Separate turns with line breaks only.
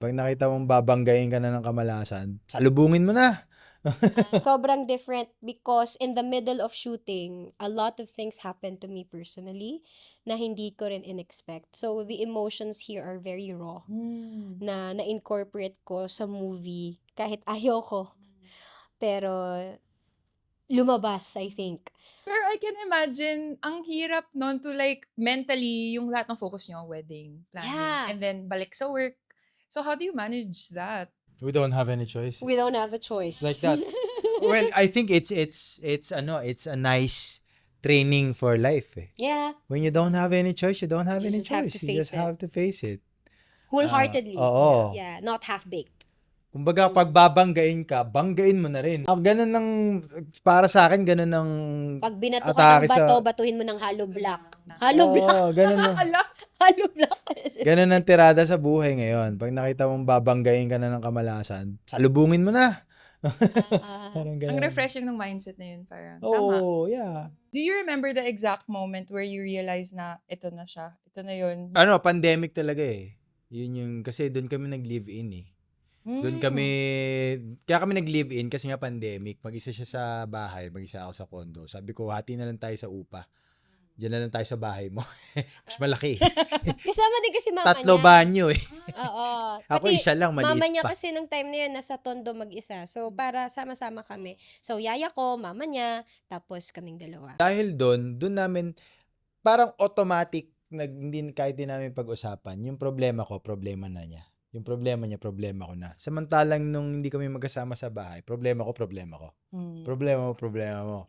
Pag nakita mong babanggain ka na ng kamalasan, salubungin mo na.
Sobrang different because in the middle of shooting, a lot of things happened to me personally na hindi ko rin in-expect. So, the emotions here are very raw na na-incorporate ko sa movie kahit ayoko. Pero, lumabas, I think.
Pero I can imagine, ang hirap nun to like, mentally, yung lahat ng focus nyo, wedding, planning,
Yeah.
and then balik sa work. So how do you manage that?
We don't have any choice.
We don't have a choice.
Like that. Well, I think it's a nice training for life. Eh.
Yeah.
When you don't have any choice, you don't have
You
any
just have
choice.
to
You just
face it.
have to face it.
Wholeheartedly.
Oo.
Yeah, not half-baked.
Kumbaga, pag babanggain ka, banggain mo na rin. Ganun ng, para sa akin, ganun ng
Pag binato ka
atake
ng bato,
sa-
batuhin mo ng hollow block. Hollow block.
Oo, ganun ng,
Hollow block.
ganun ang tirada sa buhay ngayon. Pag nakita mong babanggain ka na ng kamalasan, salubungin mo na. Parang ganun.
Ang refreshing ng mindset na yun, parang, tama.
Oo, yeah.
Do you remember the exact moment where you realize na ito na siya? Ito na yun?
Pandemic talaga eh. Yun yung, kasi doon kami nag-live-in eh. Doon kami, kaya kami nag-live-in kasi nga pandemic. Mag-isa siya sa bahay, mag-isa ako sa condo. Sabi ko, hati na lang tayo sa upa. Diyan na lang tayo sa bahay mo. Mas malaki.
Kasama din kasi mama
Tatlo
niya.
banyo eh.
Oo.
Ako
Pati
isa lang, maliit
mama niya
pa.
kasi nung time na yun, nasa Tondo mag-isa. So, para sama-sama kami. So, yaya ko, mama niya, tapos kaming dalawa.
Dahil doon namin, parang automatic, kahit di namin pag-usapan, yung problema ko, problema na niya. Yung problema niya, problema ko na. Samantalang nung hindi kami magkasama sa bahay, problema ko, problema ko. Problema mo, problema mo.